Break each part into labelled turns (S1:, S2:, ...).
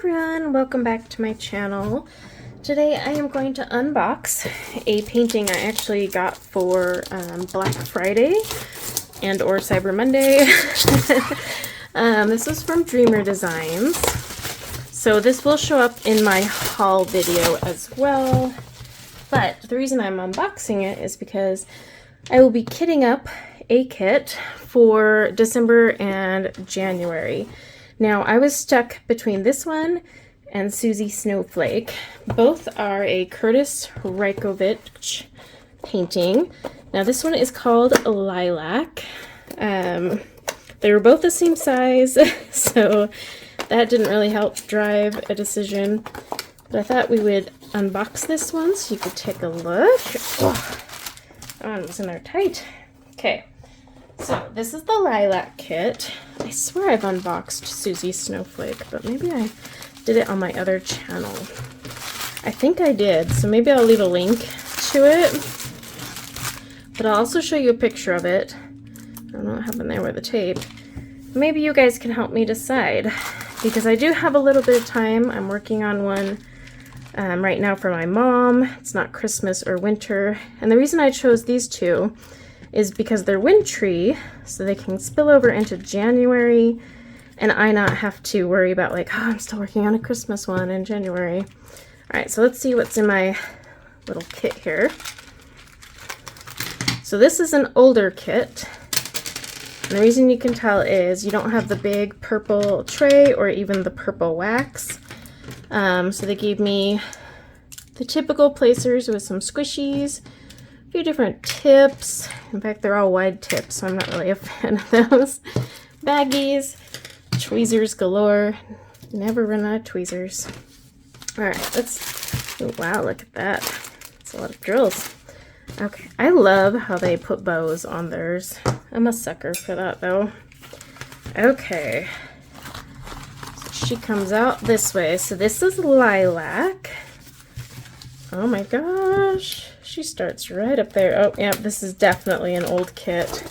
S1: everyone, welcome back to my channel. Today I am going to unbox a painting I actually got for Black Friday and or Cyber Monday. This is from Dreamer Designs. So this will show up in my haul video as well. But the reason I'm unboxing it is because I will be kitting up a kit for December and January. Now, I was stuck between this one and Suzie Snowflake. Both are a Curtis Rykovich painting. Now, this one is called Lilac. They were both the same size, so that didn't really help drive a decision. But I thought we would unbox this one so you could take a look. Oh, that one was in there tight. Okay. So, this is the Lilac kit. I swear I've unboxed Suzie Snowflake, but maybe I did it on my other channel. I think I did, so maybe I'll leave a link to it. But I'll also show you a picture of it. I don't know what happened there with the tape. Maybe you guys can help me decide, because I do have a little bit of time. I'm working on one right now for my mom. It's not Christmas or winter. And the reason I chose these two is because they're wintry, so they can spill over into January, and I not have to worry about like, oh, I'm still working on a Christmas one in January. All right, so let's see what's in my little kit here. So this is an older kit, and the reason you can tell is you don't have the big purple tray or even the purple wax. So they gave me the typical placers with some squishies, a few different tips. In fact, they're all wide tips, so I'm not really a fan of those. Baggies, tweezers galore. Never run out of tweezers. All right, let's. Oh, wow, look at that. That's a lot of drills. Okay, I love how they put bows on theirs. I'm a sucker for that, though. Okay, so she comes out this way. So this is Lilac. Oh my gosh. She starts right up there. Oh, yeah, this is definitely an old kit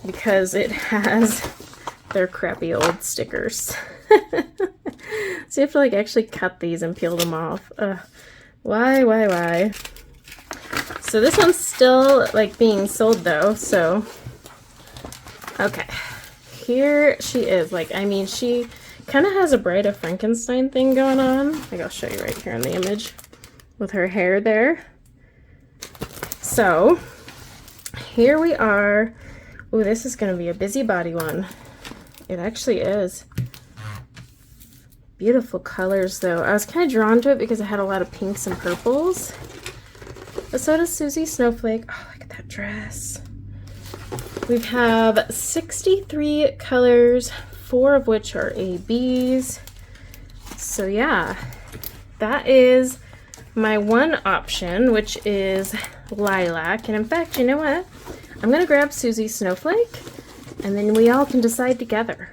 S1: because it has their crappy old stickers. So you have to like actually cut these and peel them off. Why? So this one's still like being sold though, so okay. Here she is. Like, I mean, she kind of has a Bride of Frankenstein thing going on. Like, I'll show you right here in the image with her hair there. So, here we are. Oh, this is going to be a busybody one. It actually is. Beautiful colors, though. I was kind of drawn to it because it had a lot of pinks and purples. But so does Suzie Snowflake. Oh, look at that dress. We have 63 colors, 4 of which are ABs. So, yeah, that is my one option, which is Lilac. And in fact, you know what? I'm going to grab Suzie Snowflake, and then we all can decide together.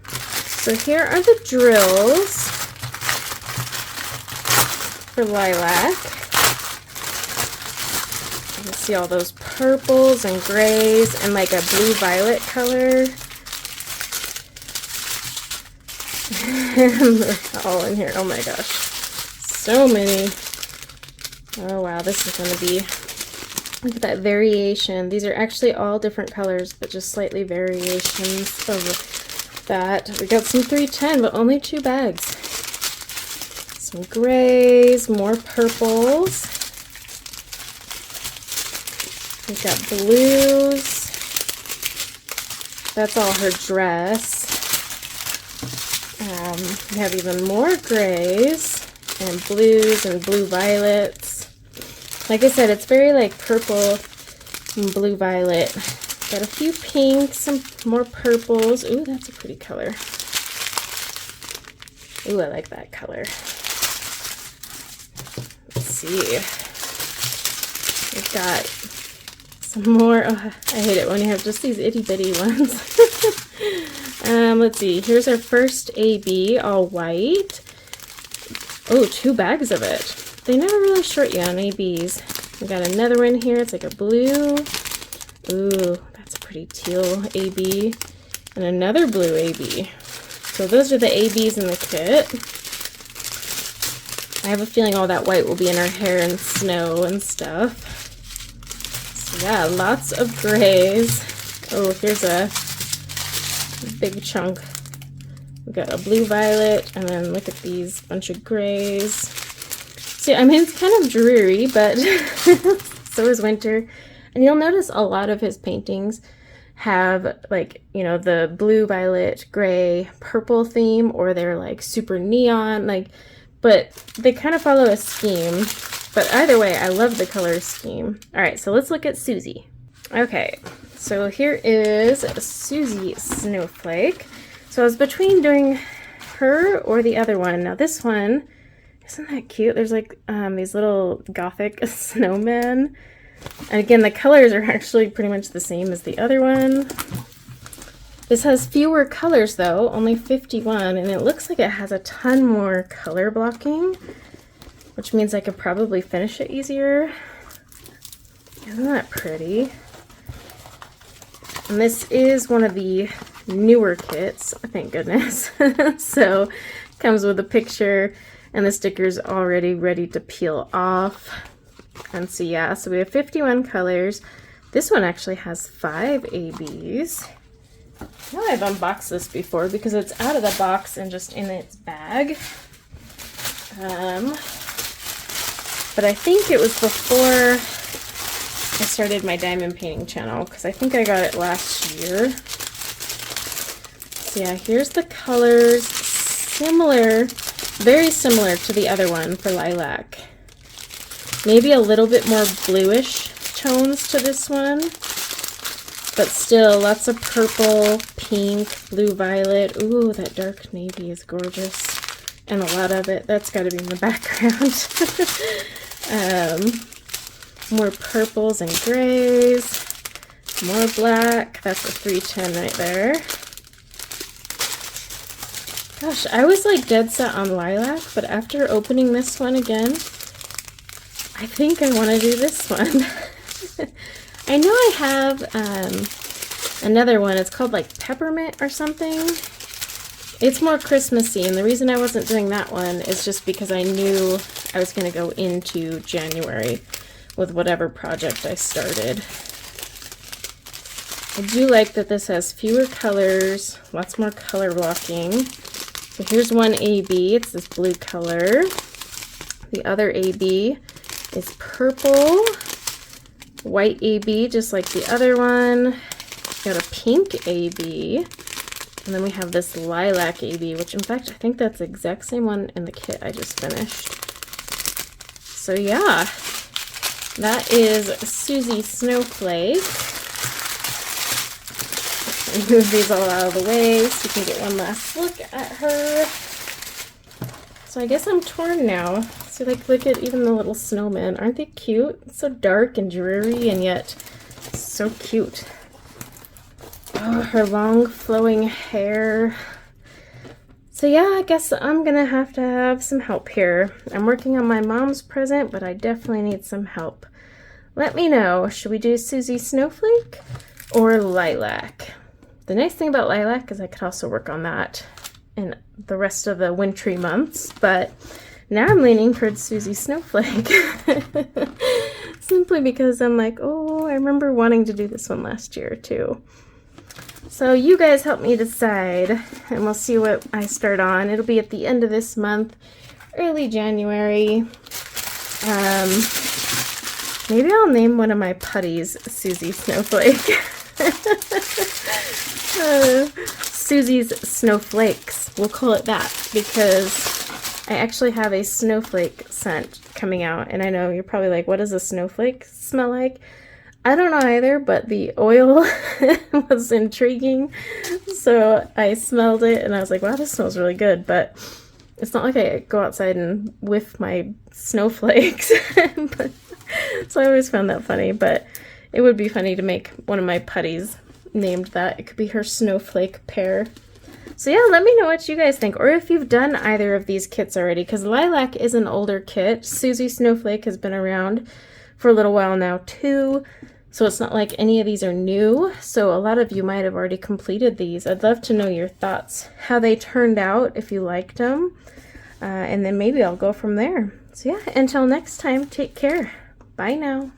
S1: So here are the drills for Lilac. You can see all those purples and grays and like a blue-violet color. And they're all in here. Oh my gosh. So many. Oh wow, this is going to be, look at that variation. These are actually all different colors, but just slightly variations of that. We got some 310, but only 2 bags. Some grays, more purples. We've got blues. That's all her dress. We have even more grays and blues and blue violets. Like I said, it's very like purple and blue violet. Got a few pinks, some more purples. Ooh, that's a pretty color. Ooh, I like that color. Let's see. We've got some more. Oh, I hate it when you have just these itty bitty ones. Let's see. Here's our first AB, all white. Oh, 2 bags of it. They never really short you on ABs. We got another one here. It's like a blue. Ooh, that's a pretty teal AB. And another blue AB. So those are the ABs in the kit. I have a feeling all that white will be in her hair and snow and stuff. So yeah, lots of grays. Oh, here's a big chunk. We've got a blue violet, and then look at these bunch of grays. See, I mean, it's kind of dreary, but so is winter. And you'll notice a lot of his paintings have, like, you know, the blue, violet, gray, purple theme, or they're like super neon, like, but they kind of follow a scheme. But either way, I love the color scheme. All right, so let's look at Suzie. Okay, so here is Suzie Snowflake. So I was between doing her or the other one. Now this one, isn't that cute? There's like these little gothic snowmen. And again, the colors are actually pretty much the same as the other one. This has fewer colors though, only 51, and it looks like it has a ton more color blocking, which means I could probably finish it easier. Isn't that pretty? And this is one of the newer kits, thank goodness. So comes with a picture and the sticker's already ready to peel off. And so yeah, so we have 51 colors. This one actually has 5 ABs. Now I've unboxed this before because it's out of the box and just in its bag. But I think it was before I started my diamond painting channel, because I think I got it last year. So yeah, here's the colors. Similar, very similar to the other one for Lilac. Maybe a little bit more bluish tones to this one, but still lots of purple, pink, blue, violet. Ooh, that dark navy is gorgeous. And a lot of it, that's got to be in the background. More purples and grays, more black. That's a 310 right there. Gosh, I was like dead set on Lilac, but after opening this one again, I think I want to do this one. I know I have another one. It's called like Peppermint or something. It's more Christmassy, and the reason I wasn't doing that one is just because I knew I was going to go into January with whatever project I started. I do like that this has fewer colors, lots more color blocking. So here's one AB, it's this blue color. The other AB is purple, white AB just like the other one. Got a pink AB, and then we have this lilac AB, which in fact I think that's the exact same one in the kit I just finished. So yeah, that is Suzie Snowflake. And move these all out of the way so you can get one last look at her. So I guess I'm torn now. So like, look at even the little snowmen. Aren't they cute? It's so dark and dreary and yet so cute. Oh, her long flowing hair. So yeah, I guess I'm gonna have to have some help here. I'm working on my mom's present, but I definitely need some help. Let me know, should we do Suzie Snowflake or Lilac? The nice thing about Lilac is I could also work on that in the rest of the wintry months, but now I'm leaning towards Suzie Snowflake. Simply because I'm like, oh, I remember wanting to do this one last year too. So you guys help me decide, and we'll see what I start on. It'll be at the end of this month, early January. Maybe I'll name one of my putties Suzie Snowflake. Suzie's Snowflakes. We'll call it that because I actually have a snowflake scent coming out, and I know you're probably like, what does a snowflake smell like? I don't know either, but the oil was intriguing, so I smelled it and I was like, wow, this smells really good, but it's not like I go outside and whiff my snowflakes. But, so I always found that funny, but it would be funny to make one of my putties named that. It could be her snowflake pair. So yeah, let me know what you guys think, or if you've done either of these kits already, because Lilac is an older kit. Suzie Snowflake has been around for a little while now too, so it's not like any of these are new. So a lot of you might have already completed these. I'd love to know your thoughts, how they turned out, if you liked them. and then maybe I'll go from there. So yeah, until next time, take care. Bye now.